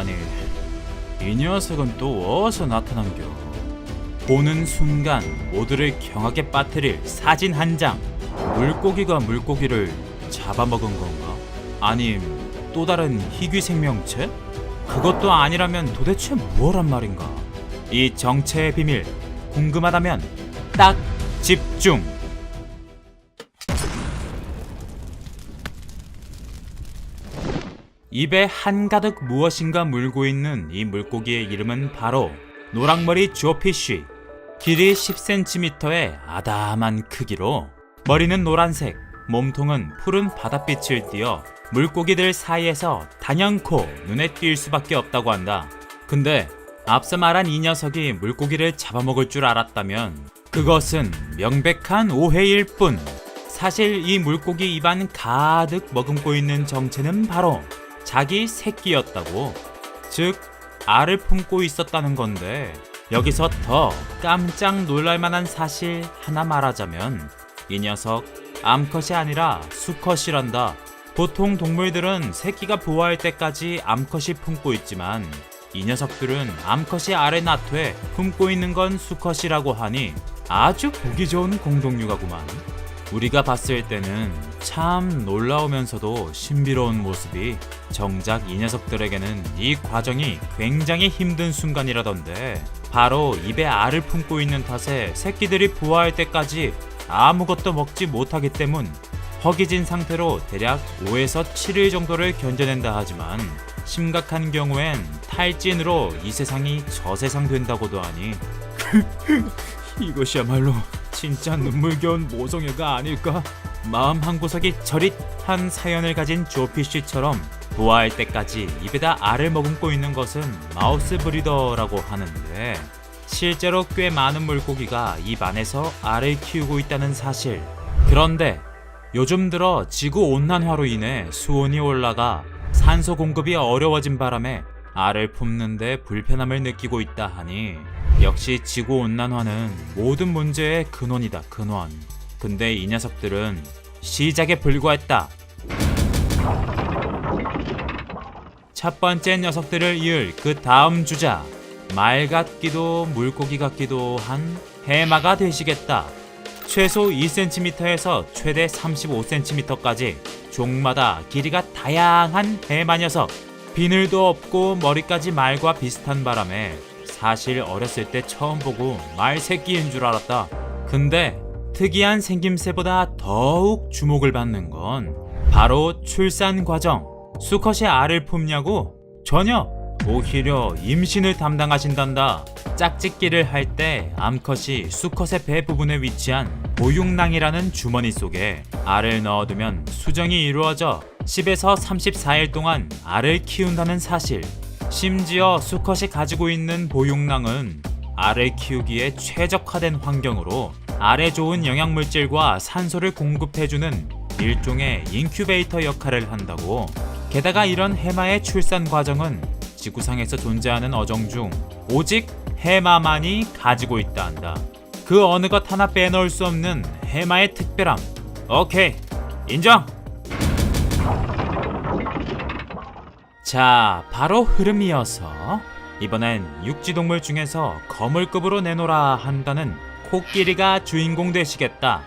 아니, 이 녀석은 또 어디서 나타난겨? 보는 순간 모두를 경악에 빠뜨릴 사진 한 장. 물고기가 물고기를 잡아먹은 건가? 아님 또 다른 희귀 생명체? 그것도 아니라면 도대체 뭐란 말인가? 이 정체의 비밀 궁금하다면 딱 집중! 입에 한가득 무엇인가 물고 있는 이 물고기의 이름은 바로 노랑머리 조피쉬. 길이 10cm의 아담한 크기로 머리는 노란색, 몸통은 푸른 바닷빛을 띠어 물고기들 사이에서 단연코 눈에 띌 수밖에 없다고 한다. 근데 앞서 말한 이 녀석이 물고기를 잡아먹을 줄 알았다면 그것은 명백한 오해일 뿐. 사실 이 물고기 입안 가득 머금고 있는 정체는 바로 자기 새끼였다고. 즉 알을 품고 있었다는 건데, 여기서 더 깜짝 놀랄만한 사실 하나 말하자면 이 녀석 암컷이 아니라 수컷이란다. 보통 동물들은 새끼가 부화할 때까지 암컷이 품고 있지만 이 녀석들은 암컷이 알을 낳되 품고 있는 건 수컷이라고 하니 아주 보기 좋은 공동육아구만. 우리가 봤을 때는 참 놀라우면서도 신비로운 모습이 정작 이 녀석들에게는 이 과정이 굉장히 힘든 순간이라던데, 바로 입에 알을 품고 있는 탓에 새끼들이 부화할 때까지 아무것도 먹지 못하기 때문 허기진 상태로 대략 5에서 7일 정도를 견뎌낸다 하지만 심각한 경우엔 탈진으로 이 세상이 저 세상 된다고도 하니 이것이야말로 진짜 눈물겨운 모성애가 아닐까? 마음 한구석이 저릿한 사연을 가진 조피쉬처럼 부화할 때까지 입에다 알을 머금고 있는 것은 마우스 브리더라고 하는데, 실제로 꽤 많은 물고기가 입 안에서 알을 키우고 있다는 사실. 그런데 요즘 들어 지구온난화로 인해 수온이 올라가 산소 공급이 어려워진 바람에 알을 품는데 불편함을 느끼고 있다 하니 역시 지구온난화는 모든 문제의 근원이다, 근원. 근데 이 녀석들은 시작에 불과했다. 첫 번째 녀석들을 이을 그 다음 주자, 말 같기도 물고기 같기도 한 해마가 되시겠다. 최소 2cm에서 최대 35cm까지 종마다 길이가 다양한 해마 녀석. 비늘도 없고 머리까지 말과 비슷한 바람에 사실 어렸을 때 처음 보고 말 새끼인 줄 알았다. 근데 특이한 생김새보다 더욱 주목을 받는 건 바로 출산 과정. 수컷이 알을 품냐고? 전혀! 오히려 임신을 담당하신단다. 짝짓기를 할 때 암컷이 수컷의 배 부분에 위치한 보육낭이라는 주머니 속에 알을 넣어두면 수정이 이루어져 10에서 34일 동안 알을 키운다는 사실. 심지어 수컷이 가지고 있는 보육낭은 알을 키우기에 최적화된 환경으로 알에 좋은 영양물질과 산소를 공급해주는 일종의 인큐베이터 역할을 한다고. 게다가 이런 해마의 출산 과정은 지구상에서 존재하는 어종 중 오직 해마만이 가지고 있다 한다. 그 어느 것 하나 빼놓을 수 없는 해마의 특별함. 오케이, 인정! 자, 바로 흐름이어서 이번엔 육지동물 중에서 거물급으로 내놓으라 한다는 코끼리가 주인공 되시겠다.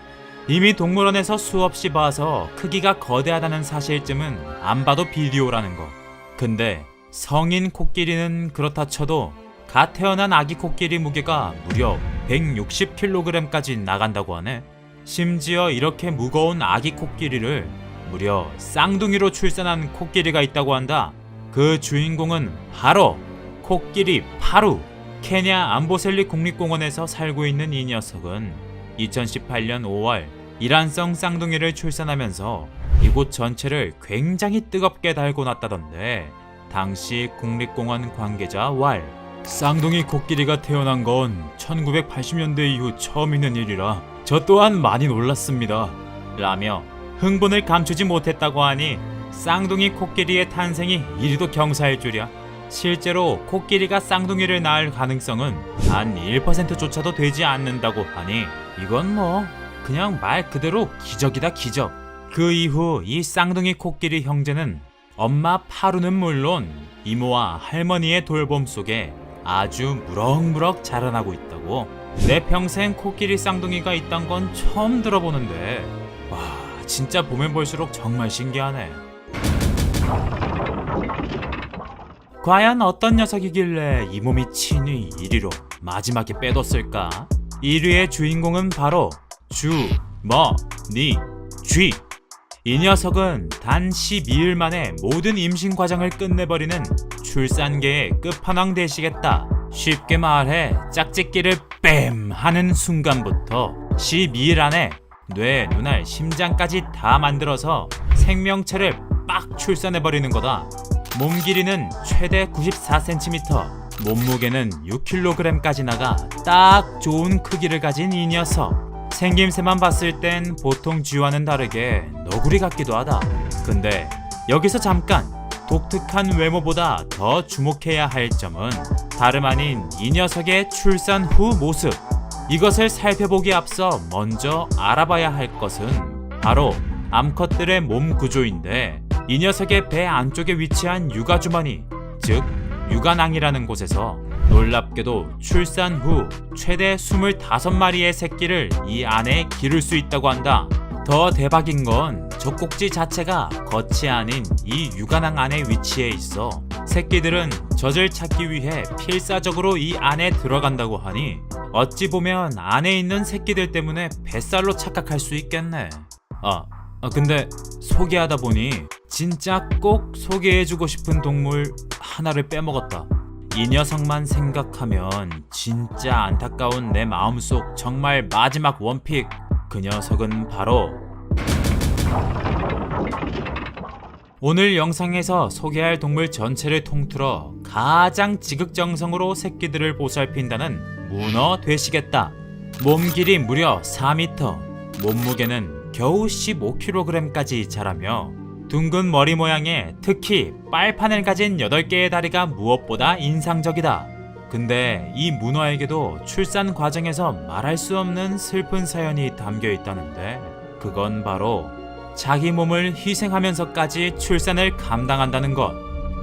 이미 동물원에서 수없이 봐서 크기가 거대하다는 사실쯤은 안 봐도 비디오라는 거. 근데 성인 코끼리는 그렇다 쳐도 갓 태어난 아기 코끼리 무게가 무려 160kg까지 나간다고 하네. 심지어 이렇게 무거운 아기 코끼리를 무려 쌍둥이로 출산한 코끼리가 있다고 한다. 그 주인공은 바로 코끼리 파루. 케냐 암보셀리 국립공원에서 살고 있는 이 녀석은 2018년 5월 이란성 쌍둥이를 출산하면서 이곳 전체를 굉장히 뜨겁게 달고 났다던데, 당시 국립공원 관계자 왈, 쌍둥이 코끼리가 태어난 건 1980년대 이후 처음 있는 일이라 저 또한 많이 놀랐습니다 라며 흥분을 감추지 못했다고 하니 쌍둥이 코끼리의 탄생이 이리도 경사일 줄이야. 실제로 코끼리가 쌍둥이를 낳을 가능성은 단 1%조차도 되지 않는다고 하니 이건 뭐 그냥 말 그대로 기적이다, 기적. 그 이후 이 쌍둥이 코끼리 형제는 엄마 파루는 물론 이모와 할머니의 돌봄 속에 아주 무럭무럭 자라나고 있다고. 내 평생 코끼리 쌍둥이가 있단 건 처음 들어보는데, 와, 진짜 보면 볼수록 정말 신기하네. 과연 어떤 녀석이길래 이 몸이 친히 1위로 마지막에 빼뒀을까? 1위의 주인공은 바로 주머니 쥐. 이 녀석은 단 12일 만에 모든 임신 과정을 끝내버리는 출산계의 끝판왕 되시겠다. 쉽게 말해 짝짓기를 뺨 하는 순간부터 12일 안에 뇌, 눈알, 심장까지 다 만들어서 생명체를 빡 출산해버리는 거다. 몸 길이는 최대 94cm, 몸무게는 6kg까지 나가 딱 좋은 크기를 가진 이 녀석. 생김새만 봤을 땐 보통 쥐와는 다르게 너구리 같기도 하다. 근데 여기서 잠깐, 독특한 외모보다 더 주목해야 할 점은 다름 아닌 이 녀석의 출산 후 모습. 이것을 살펴보기 앞서 먼저 알아봐야 할 것은 바로 암컷들의 몸 구조인데, 이 녀석의 배 안쪽에 위치한 육아주머니, 즉 육아낭이라는 곳에서 놀랍게도 출산 후 최대 25마리의 새끼를 이 안에 기를 수 있다고 한다. 더 대박인 건 젖꼭지 자체가 겉이 아닌 이 육아낭 안에 위치해 있어 새끼들은 젖을 찾기 위해 필사적으로 이 안에 들어간다고 하니 어찌 보면 안에 있는 새끼들 때문에 뱃살로 착각할 수 있겠네. 근데 소개하다 보니 진짜 꼭 소개해주고 싶은 동물 하나를 빼먹었다. 이 녀석만 생각하면 진짜 안타까운 내 마음속 정말 마지막 원픽. 그 녀석은 바로 오늘 영상에서 소개할 동물 전체를 통틀어 가장 지극정성으로 새끼들을 보살핀다는 문어 되시겠다. 몸 길이 무려 4m, 몸무게는 겨우 15kg까지 자라며 둥근 머리 모양에 특히 빨판을 가진 8개의 다리가 무엇보다 인상적이다. 근데 이 문어에게도 출산 과정에서 말할 수 없는 슬픈 사연이 담겨 있다는데, 그건 바로 자기 몸을 희생하면서까지 출산을 감당한다는 것.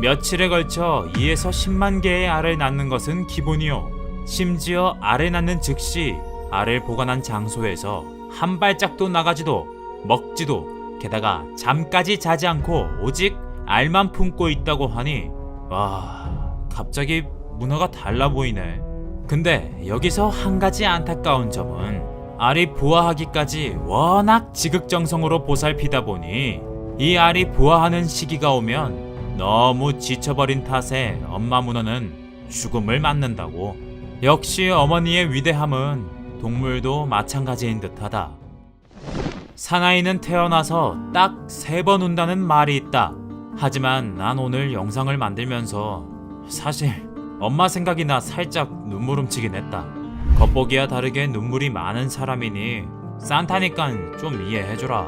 며칠에 걸쳐 2에서 10만 개의 알을 낳는 것은 기본이요. 심지어 알을 낳는 즉시 알을 보관한 장소에서 한 발짝도 나가지도 먹지도, 게다가 잠까지 자지 않고 오직 알만 품고 있다고 하니, 와, 갑자기 문어가 달라 보이네. 근데 여기서 한 가지 안타까운 점은 알이 부화하기까지 워낙 지극정성으로 보살피다 보니 이 알이 부화하는 시기가 오면 너무 지쳐버린 탓에 엄마 문어는 죽음을 맞는다고. 역시 어머니의 위대함은 동물도 마찬가지인 듯하다. 사나이는 태어나서 딱 3번 운다는 말이 있다. 하지만 난 오늘 영상을 만들면서 사실 엄마 생각이 나 살짝 눈물 훔치긴 했다. 겉보기와 다르게 눈물이 많은 사람이니 산타니깐 좀 이해해줘라.